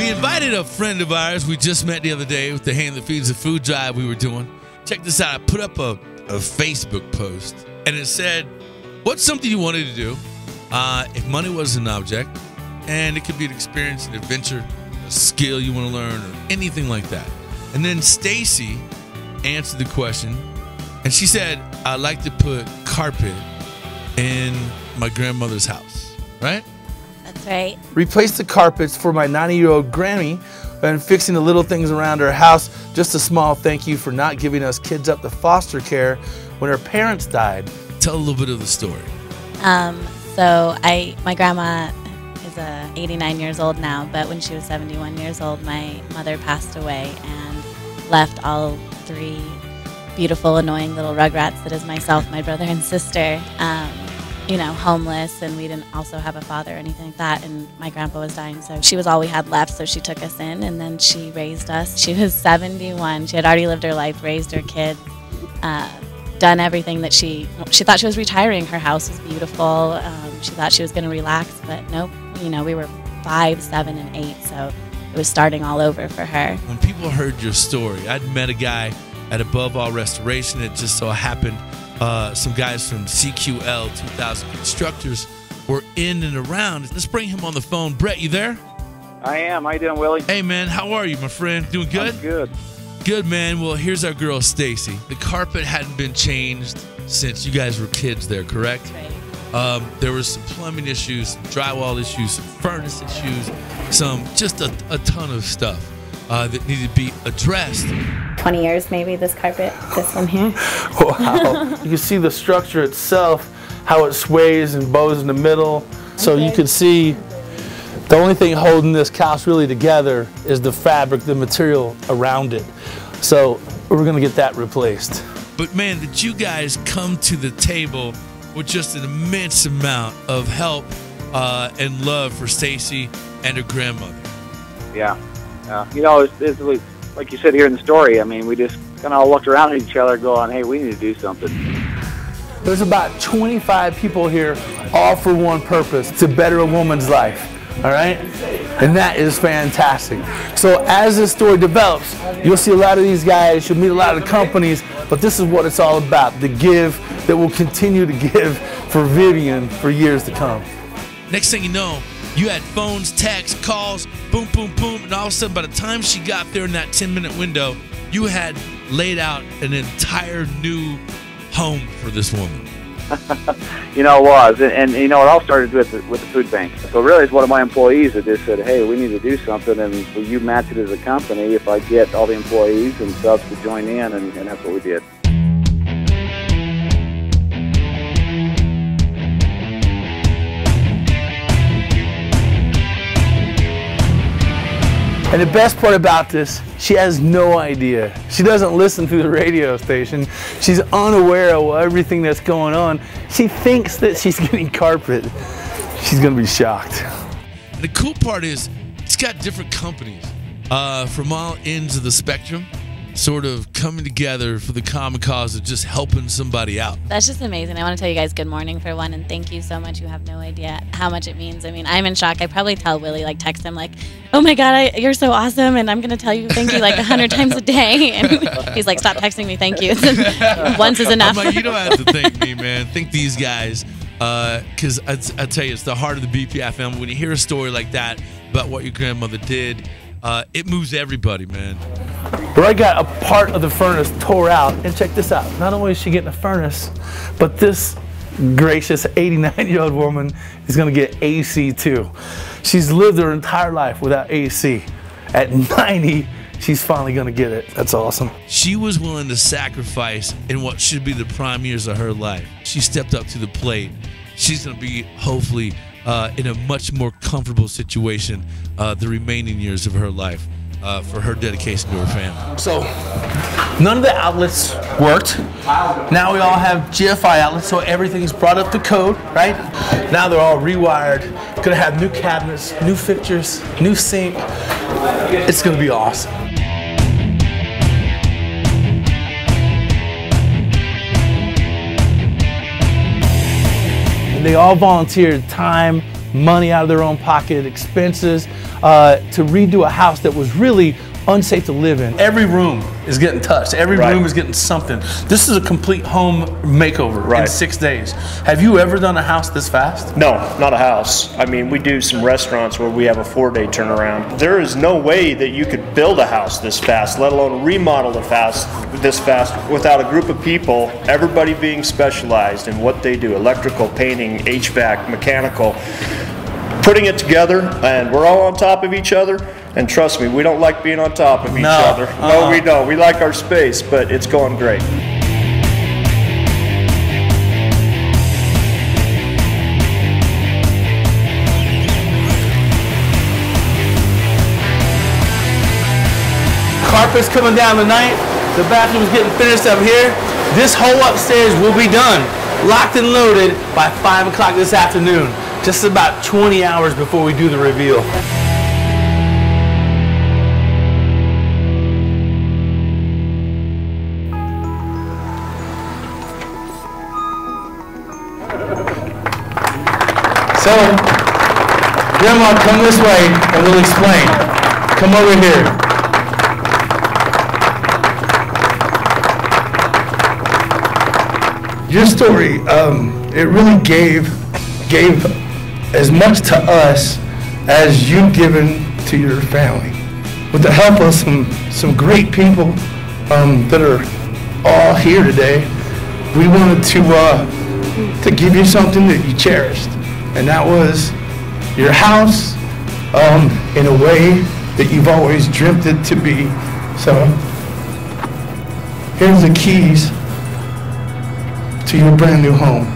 We invited a friend of ours we just met the other day with the Hand That Feeds the Food drive we were doing. Check this out. I put up a Facebook post, and it said, what's something you wanted to do if money was an object? And it could be an experience, an adventure, a skill you want to learn, or anything like that. And then Stacy answered the question, and she said, I'd like to put carpet in my grandmother's house, right? That's right. Replace the carpets for my 90-year-old Grammy and fixing the little things around her house. Just a small thank you for not giving us kids up to foster care when her parents died. Tell a little bit of the story. So my grandma is 89 years old now, but when she was 71 years old, my mother passed away and left all three beautiful, annoying little rugrats that is myself, my brother, and sister, you know, homeless, and we didn't also have a father or anything like that, and my grandpa was dying, so she was all we had left, so she took us in, and then she raised us. She was 71. She had already lived her life, raised her kids, done everything that she thought she was retiring. Her house was beautiful. She thought she was going to relax, but nope. You know, we were 5, 7, and 8, so it was starting all over for her. When people heard your story, I'd met a guy at Above All Restoration. It just so happened some guys from CQL 2000 Constructors were in and around. Let's bring him on the phone. Brett, you there? I am. How you doing, Willie? Hey, man. How are you, my friend? Doing good? I'm good. Good, man. Well, here's our girl, Stacy. The carpet hadn't been changed since you guys were kids there, correct? Right. There was some plumbing issues, some drywall issues, some furnace issues, just a ton of stuff that needed to be addressed. 20 years maybe, this carpet, this one here. Wow. You can see the structure itself, how it sways and bows in the middle. So you can see the only thing holding this couch really together is the fabric, the material around it. So we're gonna get that replaced. But man, did you guys come to the table with just an immense amount of help and love for Stacy and her grandmother. Yeah. You know, it's like you said here in the story, I mean, we just kind of all looked around at each other going, hey, we need to do something. There's about 25 people here, all for one purpose, to better a woman's life, all right? And that is fantastic. So as this story develops, you'll see a lot of these guys, you'll meet a lot of companies, but this is what it's all about, the give that will continue to give for Vivian for years to come. Next thing you know, you had phones, texts, calls, boom, boom, boom, and all of a sudden by the time she got there in that 10-minute window, you had laid out an entire new home for this woman. You know, it was, and you know, it all started with the food bank. So really, it's one of my employees that just said, hey, we need to do something, and will you match it as a company if I get all the employees and subs to join in, and that's what we did. And the best part about this, she has no idea. She doesn't listen to the radio station. She's unaware of everything that's going on. She thinks that she's getting carpet. She's gonna be shocked. And the cool part is, it's got different companies from all ends of the spectrum sort of coming together for the common cause of just helping somebody out. That's just amazing. I want to tell you guys good morning for one, and thank you so much. You have no idea how much it means. I mean, I'm in shock. I probably tell Willie, like text him like, oh my God, you're so awesome, and I'm going to tell you thank you like 100 times a day. And he's like, stop texting me thank you. Once is enough. I'm like, you don't have to thank me, man. Thank these guys. Because I tell you, it's the heart of the BPI family. When you hear a story like that about what your grandmother did, it moves everybody, man. But I got a part of the furnace tore out, and check this out. Not only is she getting a furnace, but this gracious 89-year-old woman is gonna get AC too. She's lived her entire life without AC. At 90, she's finally gonna get it. That's awesome. She was willing to sacrifice in what should be the prime years of her life. She stepped up to the plate. She's gonna be, hopefully, in a much more comfortable situation the remaining years of her life for her dedication to her family. So, none of the outlets worked. Now we all have GFI outlets, so everything's brought up to code, right? Now they're all rewired. Gonna have new cabinets, new fixtures, new sink. It's gonna be awesome. And they all volunteered time, money out of their own pocket, expenses. to redo a house that was really unsafe to live in. Every room is getting touched. Every room is getting something. This is a complete home makeover in 6 days. Have you ever done a house this fast? No, not a house. I mean, we do some restaurants where we have a 4-day turnaround. There is no way that you could build a house this fast, let alone remodel this fast without a group of people, everybody being specialized in what they do, electrical, painting, HVAC, mechanical, putting it together, and we're all on top of each other. And trust me, we don't like being on top of each other. No, we don't. We like our space, but it's going great. Carpet's coming down tonight. The bathroom's getting finished up here. This whole upstairs will be done, locked and loaded by 5 o'clock this afternoon. Just about 20 hours before we do the reveal. So, Grandma, come this way and we'll explain. Come over here. Your story, it really gave as much to us as you've given to your family. With the help of some great people that are all here today, we wanted to give you something that you cherished. And that was your house in a way that you've always dreamt it to be. So here's the keys to your brand new home.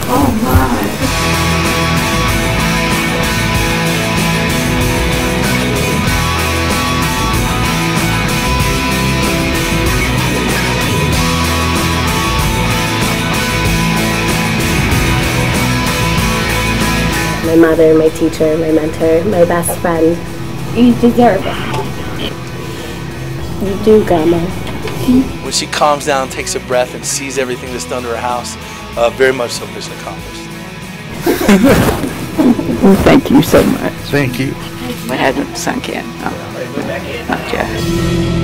Oh my. My mother, my teacher, my mentor, my best friend. You deserve it. You do, Grandma. When she calms down, takes a breath, and sees everything that's done to her house, very much so mission accomplished. Well, thank you so much. Thank you. It hasn't sunk in. No, not yet.